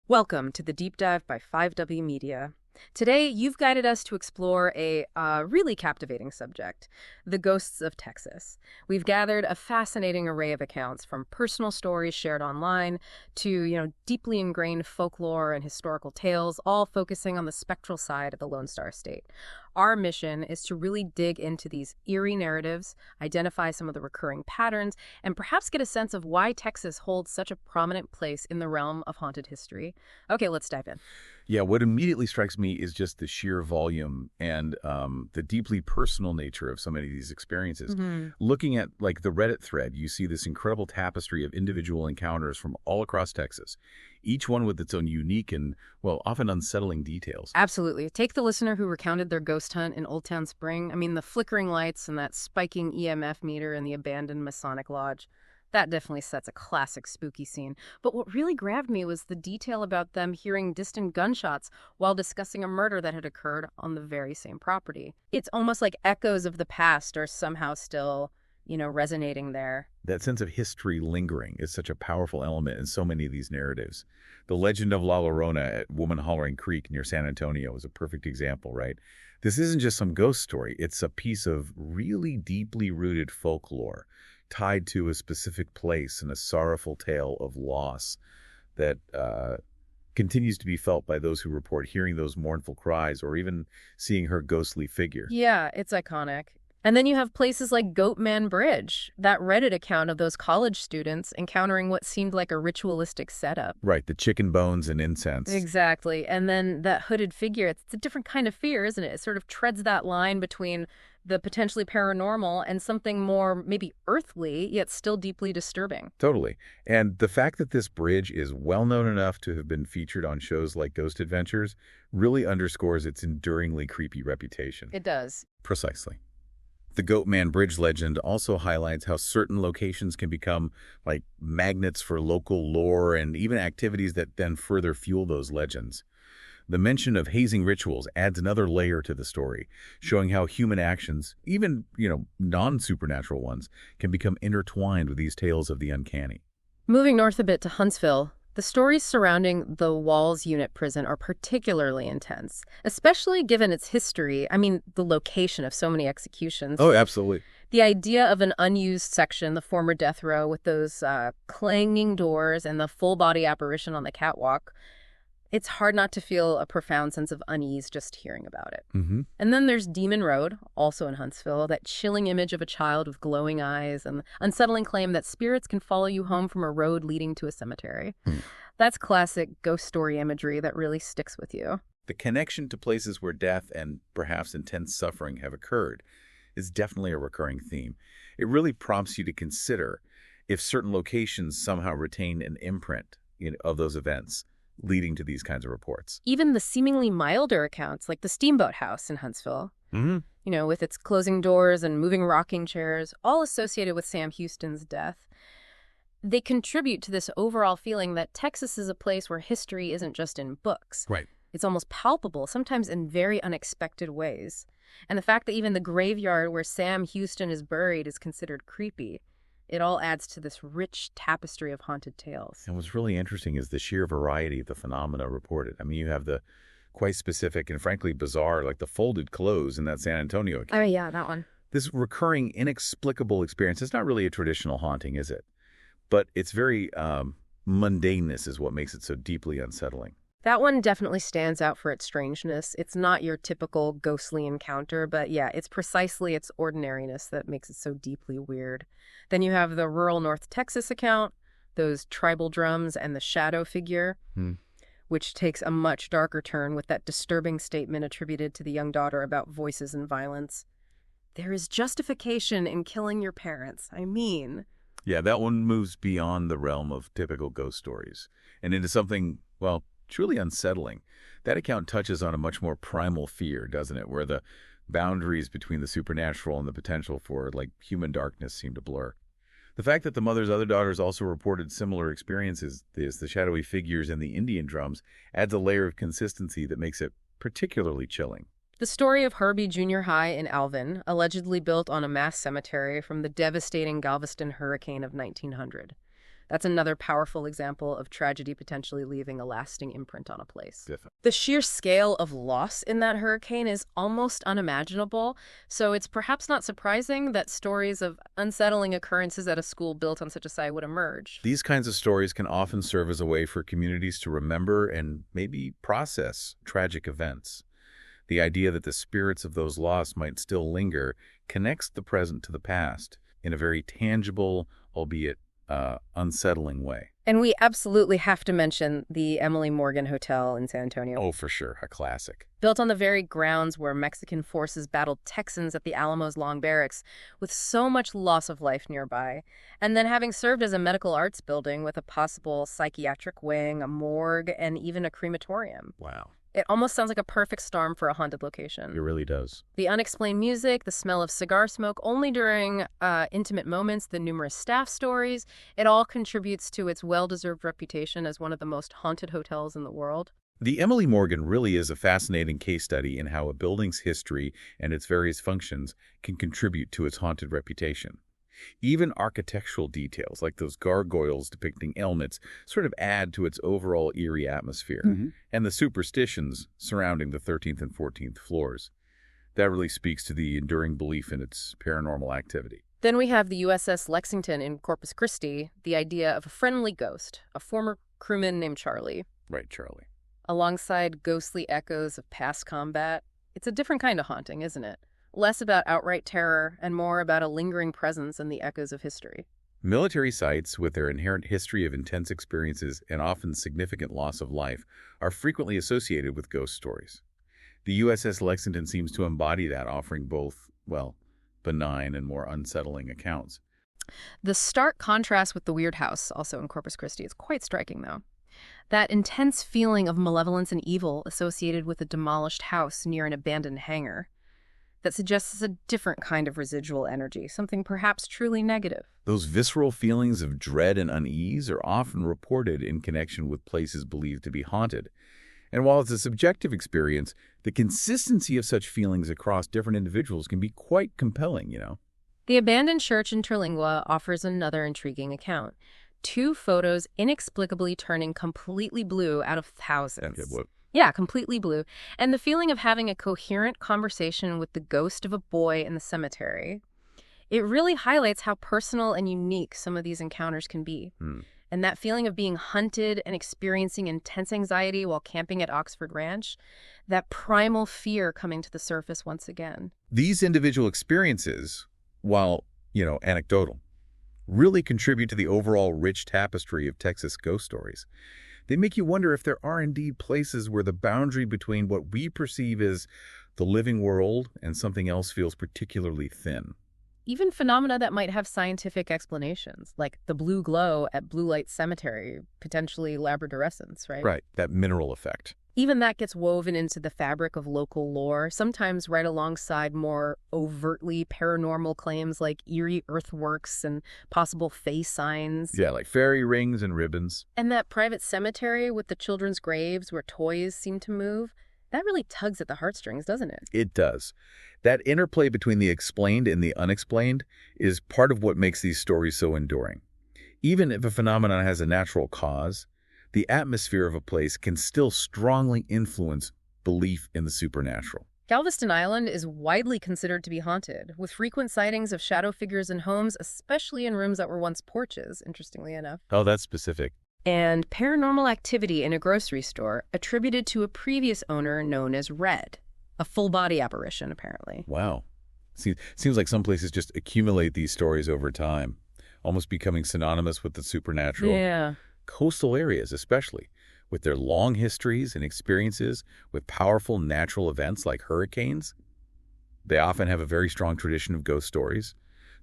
Welcome to the Deep Dive by 5W Media. Today, you've guided us to explore a really captivating subject, the ghosts of Texas. We've gathered a fascinating array of accounts, from personal stories shared online to, deeply ingrained folklore and historical tales, all focusing on the spectral side of the Lone Star State. Our mission is to really dig into these eerie narratives, identify some of the recurring patterns, and perhaps get a sense of why Texas holds such a prominent place in the realm of haunted history. Okay, let's dive in. Yeah, what immediately strikes me is just the sheer volume and the deeply personal nature of so many of these experiences. Looking at like the Reddit thread, you see this incredible tapestry of individual encounters from all across Texas, each one with its own unique and, well, often unsettling details. Absolutely. Take the listener who recounted their ghost hunt in Old Town Spring. I mean, the flickering lights and that spiking EMF meter in the abandoned Masonic Lodge. That definitely sets a classic spooky scene. But what really grabbed me was the detail about them hearing distant gunshots while discussing a murder that had occurred on the very same property. It's almost like echoes of the past are somehow still, resonating there. That sense of history lingering is such a powerful element in so many of these narratives. The legend of La Llorona at Woman Hollering Creek near San Antonio is a perfect example, right? This isn't just some ghost story. It's a piece of really deeply rooted folklore tied to a specific place and a sorrowful tale of loss that continues to be felt by those who report hearing those mournful cries or even seeing her ghostly figure. Yeah, it's iconic. And then you have places like Goatman Bridge, that Reddit account of those college students encountering what seemed like a ritualistic setup. Right, the chicken bones and incense. Exactly. And then that hooded figure, it's a different kind of fear, isn't it? It sort of treads that line between the potentially paranormal and something more maybe earthly, yet still deeply disturbing. Totally. And the fact that this bridge is well known enough to have been featured on shows like Ghost Adventures really underscores its enduringly creepy reputation. It does. Precisely. The Goatman Bridge legend also highlights how certain locations can become like magnets for local lore and even activities that then further fuel those legends. The mention of hazing rituals adds another layer to the story, showing how human actions, even, non-supernatural ones, can become intertwined with these tales of the uncanny. Moving north a bit to Huntsville, the stories surrounding the Walls Unit prison are particularly intense, especially given its history. I mean, the location of so many executions. Oh, absolutely. The idea of an unused section, the former death row, with those clanging doors and the full-body apparition on the catwalk, it's hard not to feel a profound sense of unease just hearing about it. And then there's Demon Road, also in Huntsville, that chilling image of a child with glowing eyes and the unsettling claim that spirits can follow you home from a road leading to a cemetery. That's classic ghost story imagery that really sticks with you. The connection to places where death and perhaps intense suffering have occurred is definitely a recurring theme. It really prompts you to consider if certain locations somehow retain an imprint of those events, leading to these kinds of reports. Even the seemingly milder accounts, like the Steamboat House in Huntsville, with its closing doors and moving rocking chairs, all associated with Sam Houston's death, they contribute to this overall feeling that Texas is a place where history isn't just in books. Right. It's almost palpable, sometimes in very unexpected ways. And the fact that even the graveyard where Sam Houston is buried is considered creepy, it all adds to this rich tapestry of haunted tales. And what's really interesting is the sheer variety of the phenomena reported. I mean, you have the quite specific and frankly bizarre, like the folded clothes in that San Antonio account. Oh, yeah, that one. This recurring, inexplicable experience. It's not really a traditional haunting, is it? But its very mundaneness is what makes it so deeply unsettling. That one definitely stands out for its strangeness. It's not your typical ghostly encounter, but yeah, it's precisely its ordinariness that makes it so deeply weird. Then you have the rural North Texas account, those tribal drums and the shadow figure, which takes a much darker turn with that disturbing statement attributed to the young daughter about voices and violence. There is justification in killing your parents. I mean... Yeah, that one moves beyond the realm of typical ghost stories and into something, well, truly unsettling. That account touches on a much more primal fear, doesn't it? Where the boundaries between the supernatural and the potential for, human darkness seem to blur. The fact that the mother's other daughters also reported similar experiences, the shadowy figures and the Indian drums, adds a layer of consistency that makes it particularly chilling. The story of Herbie Junior High in Alvin, allegedly built on a mass cemetery from the devastating Galveston hurricane of 1900. That's another powerful example of tragedy potentially leaving a lasting imprint on a place. Definitely. The sheer scale of loss in that hurricane is almost unimaginable, so it's perhaps not surprising that stories of unsettling occurrences at a school built on such a site would emerge. These kinds of stories can often serve as a way for communities to remember and maybe process tragic events. The idea that the spirits of those lost might still linger connects the present to the past in a very tangible, albeit unsettling way. And we absolutely have to mention the Emily Morgan Hotel in San Antonio. Oh, for sure, a classic. Built on the very grounds where Mexican forces battled Texans at the Alamo's Long Barracks, with so much loss of life nearby. And then having served as a medical arts building with a possible psychiatric wing, a morgue, and even a crematorium. Wow. It almost sounds like a perfect storm for a haunted location. It really does. The unexplained music, the smell of cigar smoke only during intimate moments, the numerous staff stories, it all contributes to its well-deserved reputation as one of the most haunted hotels in the world. The Emily Morgan really is a fascinating case study in how a building's history and its various functions can contribute to its haunted reputation. Even architectural details, like those gargoyles depicting ailments, sort of add to its overall eerie atmosphere, and the superstitions surrounding the 13th and 14th floors. That really speaks to the enduring belief in its paranormal activity. Then we have the USS Lexington in Corpus Christi, the idea of a friendly ghost, a former crewman named Charlie. Right, Charlie. Alongside ghostly echoes of past combat. It's a different kind of haunting, isn't it? Less about outright terror and more about a lingering presence in the echoes of history. Military sites, with their inherent history of intense experiences and often significant loss of life, are frequently associated with ghost stories. The USS Lexington seems to embody that, offering both, well, benign and more unsettling accounts. The stark contrast with the Weird House, also in Corpus Christi, is quite striking, though. That intense feeling of malevolence and evil associated with a demolished house near an abandoned hangar. That suggests a different kind of residual energy, something perhaps truly negative. Those visceral feelings of dread and unease are often reported in connection with places believed to be haunted. And while it's a subjective experience, the consistency of such feelings across different individuals can be quite compelling, The abandoned church in Terlingua offers another intriguing account. 2 photos inexplicably turning completely blue out of thousands. Yeah, completely blue. And the feeling of having a coherent conversation with the ghost of a boy in the cemetery. It really highlights how personal and unique some of these encounters can be. And that feeling of being hunted and experiencing intense anxiety while camping at Oxford Ranch, that primal fear coming to the surface once again. These individual experiences, while, anecdotal, really contribute to the overall rich tapestry of Texas ghost stories. They make you wonder if there are indeed places where the boundary between what we perceive as the living world and something else feels particularly thin. Even phenomena that might have scientific explanations, like the blue glow at Blue Light Cemetery, potentially labradorescence, right? Right, that mineral effect. Even that gets woven into the fabric of local lore, sometimes right alongside more overtly paranormal claims like eerie earthworks and possible face signs. Yeah, like fairy rings and ribbons. And that private cemetery with the children's graves where toys seem to move, that really tugs at the heartstrings, doesn't it? It does. That interplay between the explained and the unexplained is part of what makes these stories so enduring. Even if a phenomenon has a natural cause, the atmosphere of a place can still strongly influence belief in the supernatural. Galveston Island is widely considered to be haunted, with frequent sightings of shadow figures in homes, especially in rooms that were once porches, interestingly enough. Oh, that's specific. And paranormal activity in a grocery store attributed to a previous owner known as Red, a full-body apparition, apparently. Wow. Seems like some places just accumulate these stories over time, almost becoming synonymous with the supernatural. Yeah. Coastal areas especially, with their long histories and experiences with powerful natural events like hurricanes. They often have a very strong tradition of ghost stories.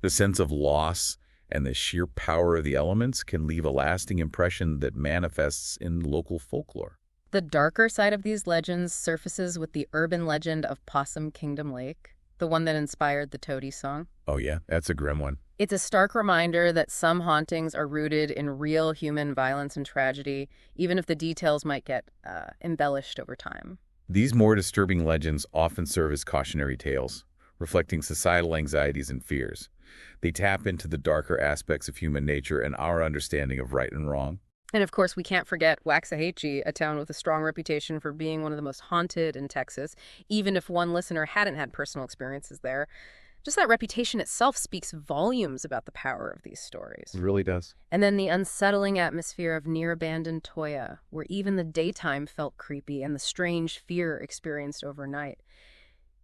The sense of loss and the sheer power of the elements can leave a lasting impression that manifests in local folklore. The darker side of these legends surfaces with the urban legend of Possum Kingdom Lake, the one that inspired the Toady song. Oh yeah, that's a grim one. It's a stark reminder that some hauntings are rooted in real human violence and tragedy, even if the details might get embellished over time. These more disturbing legends often serve as cautionary tales, reflecting societal anxieties and fears. They tap into the darker aspects of human nature and our understanding of right and wrong. And of course, we can't forget Waxahachie, a town with a strong reputation for being one of the most haunted in Texas, even if one listener hadn't had personal experiences there. Just that reputation itself speaks volumes about the power of these stories. It really does. And then the unsettling atmosphere of near-abandoned Toya, where even the daytime felt creepy and the strange fear experienced overnight.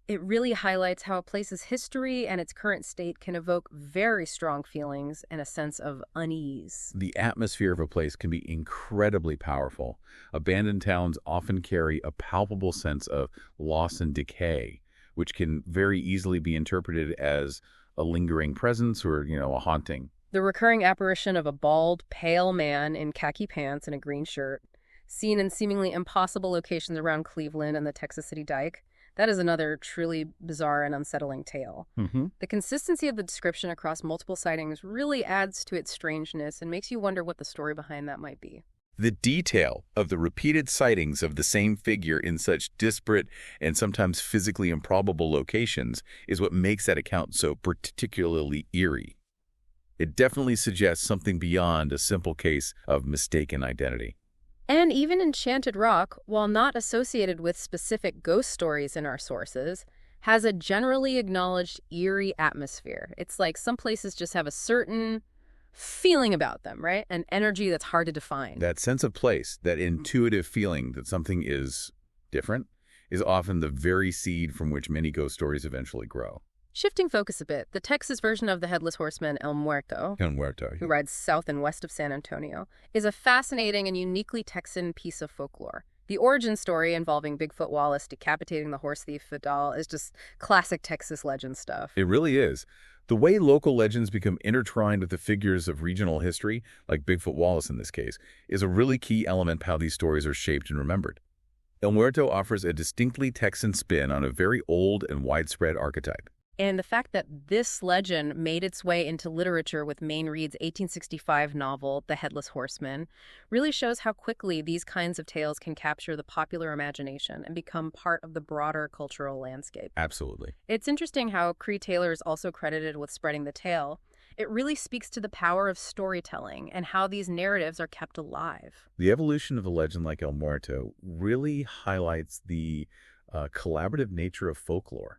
It really highlights how a place's history and its current state can evoke very strong feelings and a sense of unease. The atmosphere of a place can be incredibly powerful. Abandoned towns often carry a palpable sense of loss and decay, which can very easily be interpreted as a lingering presence or, a haunting. The recurring apparition of a bald, pale man in khaki pants and a green shirt, seen in seemingly impossible locations around Cleveland and the Texas City Dike, that is another truly bizarre and unsettling tale. The consistency of the description across multiple sightings really adds to its strangeness and makes you wonder what the story behind that might be. The detail of the repeated sightings of the same figure in such disparate and sometimes physically improbable locations is what makes that account so particularly eerie. It definitely suggests something beyond a simple case of mistaken identity. And even Enchanted Rock, while not associated with specific ghost stories in our sources, has a generally acknowledged eerie atmosphere. It's like some places just have a certain feeling about them, right? An energy that's hard to define. That sense of place, that intuitive feeling that something is different, is often the very seed from which many ghost stories eventually grow. Shifting focus a bit, the Texas version of the Headless Horseman, El Muerto, who rides south and west of San Antonio, is a fascinating and uniquely Texan piece of folklore. The origin story involving Bigfoot Wallace decapitating the horse thief Vidal is just classic Texas legend stuff. It really is. The way local legends become intertwined with the figures of regional history, like Bigfoot Wallace in this case, is a really key element of how these stories are shaped and remembered. El Muerto offers a distinctly Texan spin on a very old and widespread archetype. And the fact that this legend made its way into literature with Mayne Reid's 1865 novel, The Headless Horseman, really shows how quickly these kinds of tales can capture the popular imagination and become part of the broader cultural landscape. Absolutely. It's interesting how Cree Taylor is also credited with spreading the tale. It really speaks to the power of storytelling and how these narratives are kept alive. The evolution of a legend like El Muerto really highlights the collaborative nature of folklore.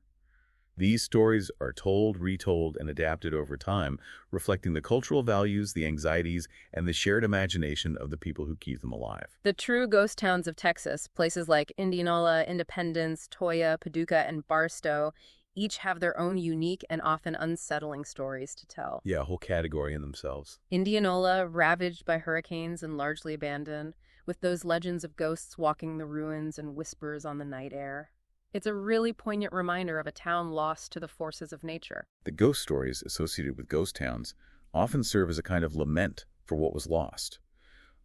These stories are told, retold, and adapted over time, reflecting the cultural values, the anxieties, and the shared imagination of the people who keep them alive. The true ghost towns of Texas, places like Indianola, Independence, Toya, Paducah, and Barstow, each have their own unique and often unsettling stories to tell. Yeah, a whole category in themselves. Indianola, ravaged by hurricanes and largely abandoned, with those legends of ghosts walking the ruins and whispers on the night air. It's a really poignant reminder of a town lost to the forces of nature. The ghost stories associated with ghost towns often serve as a kind of lament for what was lost,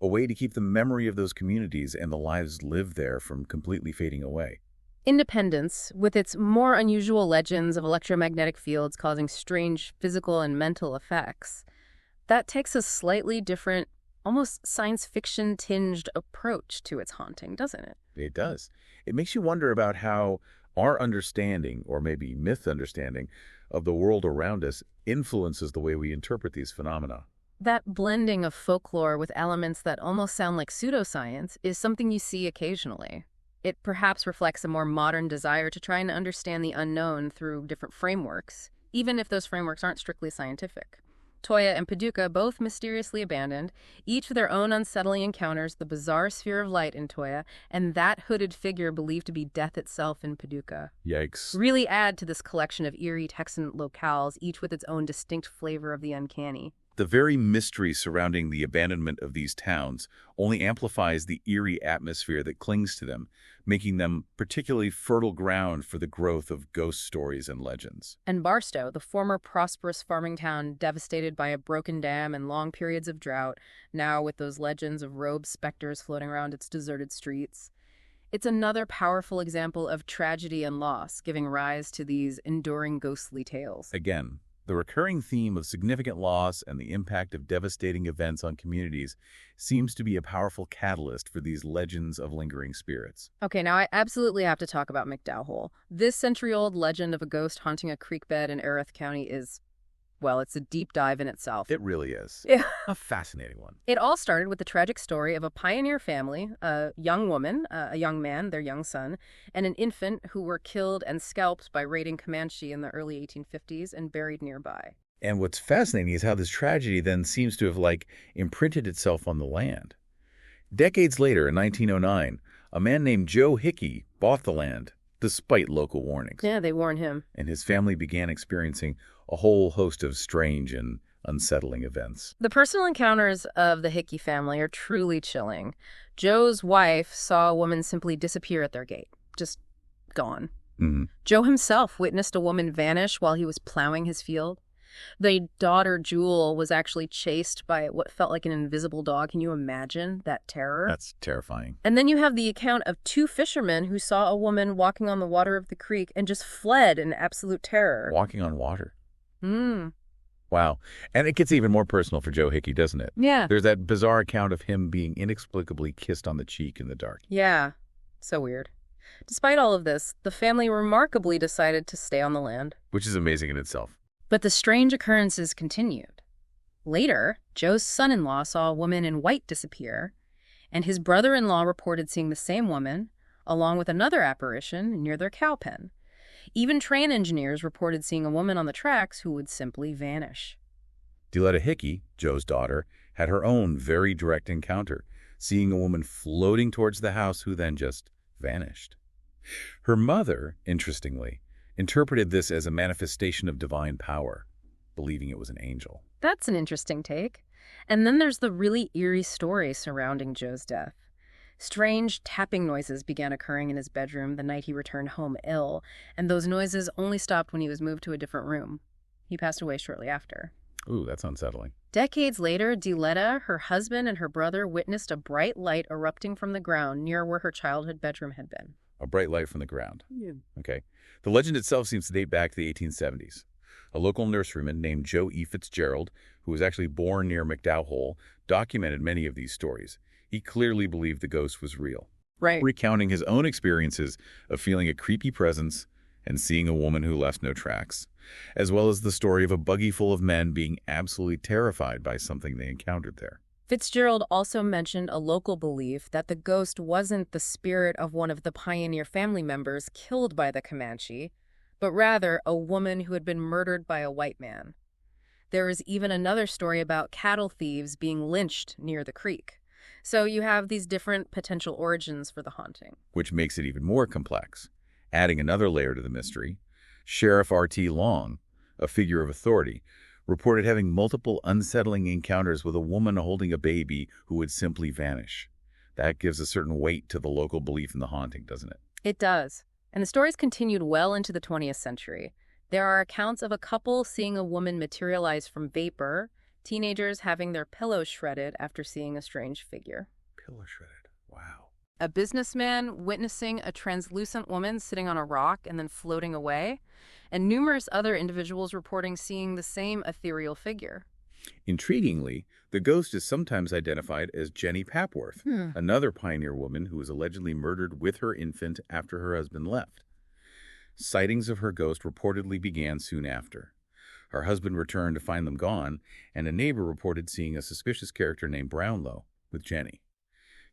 a way to keep the memory of those communities and the lives lived there from completely fading away. Independence, with its more unusual legends of electromagnetic fields causing strange physical and mental effects, that takes a slightly different, almost science fiction tinged approach to its haunting, doesn't it? It does. It makes you wonder about how our understanding, or maybe misunderstanding, of the world around us influences the way we interpret these phenomena. That blending of folklore with elements that almost sound like pseudoscience is something you see occasionally. It perhaps reflects a more modern desire to try and understand the unknown through different frameworks, even if those frameworks aren't strictly scientific. Toya and Paducah, both mysteriously abandoned, each with their own unsettling encounters, the bizarre sphere of light in Toya, and that hooded figure believed to be death itself in Paducah. Yikes. Really add to this collection of eerie Texan locales, each with its own distinct flavor of the uncanny. The very mystery surrounding the abandonment of these towns only amplifies the eerie atmosphere that clings to them, making them particularly fertile ground for the growth of ghost stories and legends. And Barstow, the former prosperous farming town devastated by a broken dam and long periods of drought, now with those legends of robed specters floating around its deserted streets. It's another powerful example of tragedy and loss, giving rise to these enduring ghostly tales. Again, the recurring theme of significant loss and the impact of devastating events on communities seems to be a powerful catalyst for these legends of lingering spirits. Okay, now I absolutely have to talk about McDowell. This century-old legend of a ghost haunting a creek bed in Erath County is Well, it's a deep dive in itself. It really is. Yeah. A fascinating one. It all started with the tragic story of a pioneer family, a young woman, a young man, their young son, and an infant who were killed and scalped by raiding Comanche in the early 1850s and buried nearby. And what's fascinating is how this tragedy then seems to have, imprinted itself on the land. Decades later, in 1909, a man named Joe Hickey bought the land, despite local warnings. Yeah, they warned him. And his family began experiencing a whole host of strange and unsettling events. The personal encounters of the Hickey family are truly chilling. Joe's wife saw a woman simply disappear at their gate, just gone. Mm-hmm. Joe himself witnessed a woman vanish while he was plowing his field. The daughter, Jewel, was actually chased by what felt like an invisible dog. Can you imagine that terror? That's terrifying. And then you have the account of two fishermen who saw a woman walking on the water of the creek and just fled in absolute terror. Walking on water. Hmm. Wow. And it gets even more personal for Joe Hickey, doesn't it? Yeah. There's that bizarre account of him being inexplicably kissed on the cheek in the dark. Yeah. So weird. Despite all of this, the family remarkably decided to stay on the land. Which is amazing in itself. But the strange occurrences continued. Later, Joe's son-in-law saw a woman in white disappear, and his brother-in-law reported seeing the same woman, along with another apparition, near their cow pen. Even train engineers reported seeing a woman on the tracks who would simply vanish. Deletta Hickey, Joe's daughter, had her own very direct encounter, seeing a woman floating towards the house who then just vanished. Her mother, interestingly, interpreted this as a manifestation of divine power, believing it was an angel. That's an interesting take. And then there's the really eerie story surrounding Joe's death. Strange tapping noises began occurring in his bedroom the night he returned home ill, and those noises only stopped when he was moved to a different room. He passed away shortly after. Ooh, that's unsettling. Decades later, Deletta, her husband, and her brother witnessed a bright light erupting from the ground near where her childhood bedroom had been. A bright light from the ground. Yeah. Okay. The legend itself seems to date back to the 1870s. A local nurseryman named Joe E. Fitzgerald, who was actually born near McDowell Hole, documented many of these stories. He clearly believed the ghost was real, Right. recounting his own experiences of feeling a creepy presence and seeing a woman who left no tracks, as well as the story of a buggy full of men being absolutely terrified by something they encountered there. Fitzgerald also mentioned a local belief that the ghost wasn't the spirit of one of the pioneer family members killed by the Comanche, but rather a woman who had been murdered by a white man. There is even another story about cattle thieves being lynched near the creek. So you have these different potential origins for the haunting. Which makes it even more complex. Adding another layer to the mystery, Sheriff R.T. Long, a figure of authority, reported having multiple unsettling encounters with a woman holding a baby who would simply vanish. That gives a certain weight to the local belief in the haunting, doesn't it? It does. And the stories continued well into the 20th century. There are accounts of a couple seeing a woman materialize from vapor, teenagers having their pillows shredded after seeing a strange figure. Pillow shredded. Wow. A businessman witnessing a translucent woman sitting on a rock and then floating away, and numerous other individuals reporting seeing the same ethereal figure. Intriguingly, the ghost is sometimes identified as Jenny Papworth, another pioneer woman who was allegedly murdered with her infant after her husband left. Sightings of her ghost reportedly began soon after. Her husband returned to find them gone, and a neighbor reported seeing a suspicious character named Brownlow with Jenny.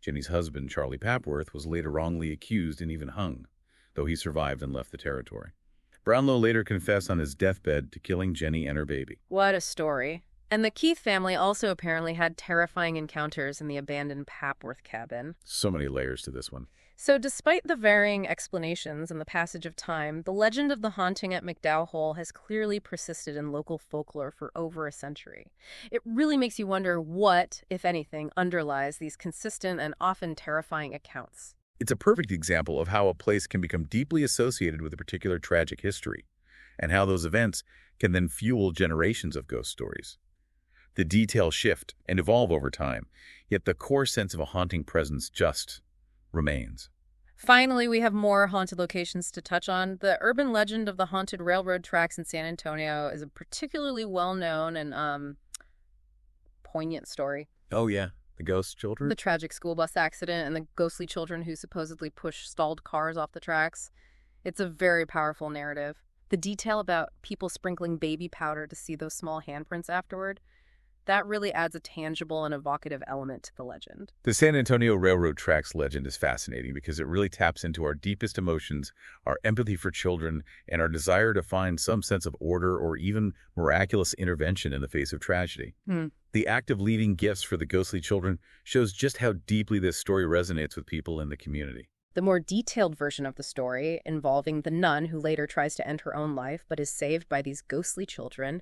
Jenny's husband, Charlie Papworth, was later wrongly accused and even hung, though he survived and left the territory. Brownlow later confessed on his deathbed to killing Jenny and her baby. What a story. And the Keith family also apparently had terrifying encounters in the abandoned Papworth cabin. So many layers to this one. So despite the varying explanations and the passage of time, the legend of the haunting at McDowell Hole has clearly persisted in local folklore for over a century. It really makes you wonder what, if anything, underlies these consistent and often terrifying accounts. It's a perfect example of how a place can become deeply associated with a particular tragic history, and how those events can then fuel generations of ghost stories. The details shift and evolve over time, yet the core sense of a haunting presence just remains. Finally, we have more haunted locations to touch on. The urban legend of the haunted railroad tracks in San Antonio is a particularly well-known and poignant story. Oh yeah, the ghost children? The tragic school bus accident and the ghostly children who supposedly push stalled cars off the tracks. It's a very powerful narrative. The detail about people sprinkling baby powder to see those small handprints afterward, that really adds a tangible and evocative element to the legend. The San Antonio Railroad Tracks legend is fascinating because it really taps into our deepest emotions, our empathy for children, and our desire to find some sense of order or even miraculous intervention in the face of tragedy. Hmm. The act of leaving gifts for the ghostly children shows just how deeply this story resonates with people in the community. The more detailed version of the story, involving the nun who later tries to end her own life but is saved by these ghostly children,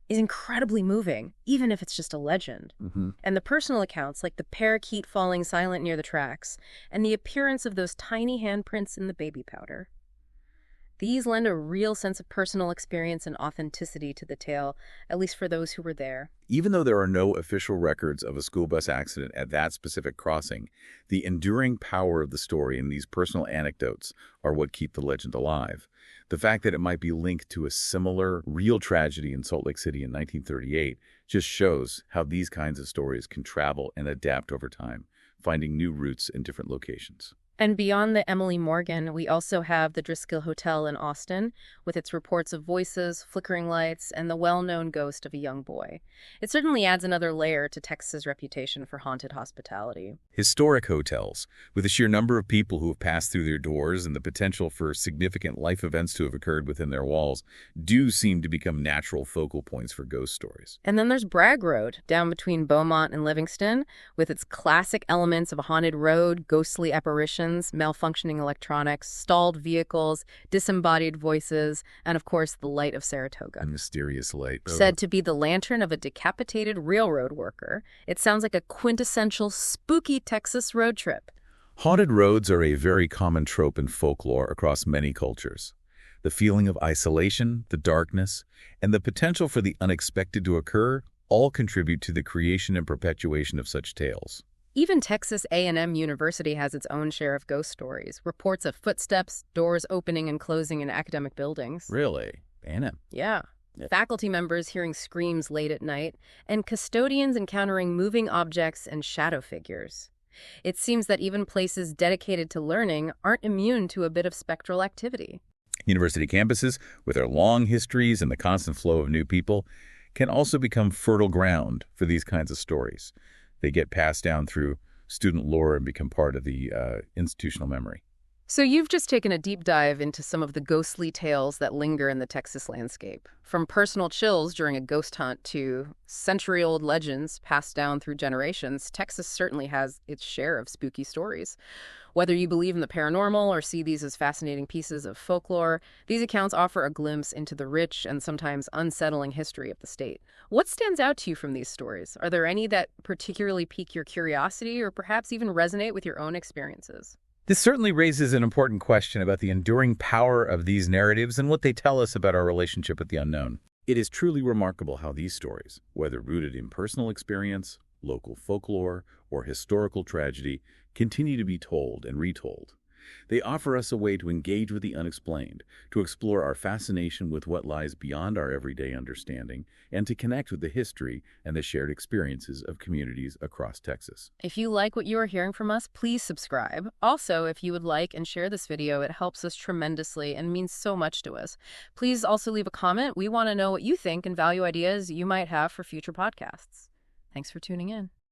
is incredibly moving, even if it's just a legend. And the personal accounts, like the parakeet falling silent near the tracks, and the appearance of those tiny handprints in the baby powder. These lend a real sense of personal experience and authenticity to the tale, at least for those who were there. Even though there are no official records of a school bus accident at that specific crossing, the enduring power of the story and these personal anecdotes are what keep the legend alive. The fact that it might be linked to a similar real tragedy in Salt Lake City in 1938 just shows how these kinds of stories can travel and adapt over time, finding new roots in different locations. And beyond the Emily Morgan, we also have the Driscoll Hotel in Austin, with its reports of voices, flickering lights, and the well-known ghost of a young boy. It certainly adds another layer to Texas's reputation for haunted hospitality. Historic hotels, with the sheer number of people who have passed through their doors and the potential for significant life events to have occurred within their walls, do seem to become natural focal points for ghost stories. And then there's Bragg Road, down between Beaumont and Livingston, with its classic elements of a haunted road, ghostly apparitions, malfunctioning electronics, stalled vehicles, disembodied voices, and of course the light of Saratoga. A mysterious light. Said to be the lantern of a decapitated railroad worker. It sounds like a quintessential spooky Texas road trip. Haunted roads are a very common trope in folklore across many cultures. The feeling of isolation, the darkness, and the potential for the unexpected to occur all contribute to the creation and perpetuation of such tales. Even Texas A&M University has its own share of ghost stories, reports of footsteps, doors opening and closing in academic buildings. Really? A&M? Yeah. Faculty members hearing screams late at night, and custodians encountering moving objects and shadow figures. It seems that even places dedicated to learning aren't immune to a bit of spectral activity. University campuses, with their long histories and the constant flow of new people, can also become fertile ground for these kinds of stories. They get passed down through student lore and become part of the institutional memory. So you've just taken a deep dive into some of the ghostly tales that linger in the Texas landscape. From personal chills during a ghost hunt to century-old legends passed down through generations, Texas certainly has its share of spooky stories. Whether you believe in the paranormal or see these as fascinating pieces of folklore, these accounts offer a glimpse into the rich and sometimes unsettling history of the state. What stands out to you from these stories? Are there any that particularly pique your curiosity or perhaps even resonate with your own experiences? This certainly raises an important question about the enduring power of these narratives and what they tell us about our relationship with the unknown. It is truly remarkable how these stories, whether rooted in personal experience, local folklore, or historical tragedy, continue to be told and retold. They offer us a way to engage with the unexplained, to explore our fascination with what lies beyond our everyday understanding, and to connect with the history and the shared experiences of communities across Texas. If you like what you are hearing from us, please subscribe. Also, if you would like and share this video, it helps us tremendously and means so much to us. Please also leave a comment. We want to know what you think and value ideas you might have for future podcasts. Thanks for tuning in.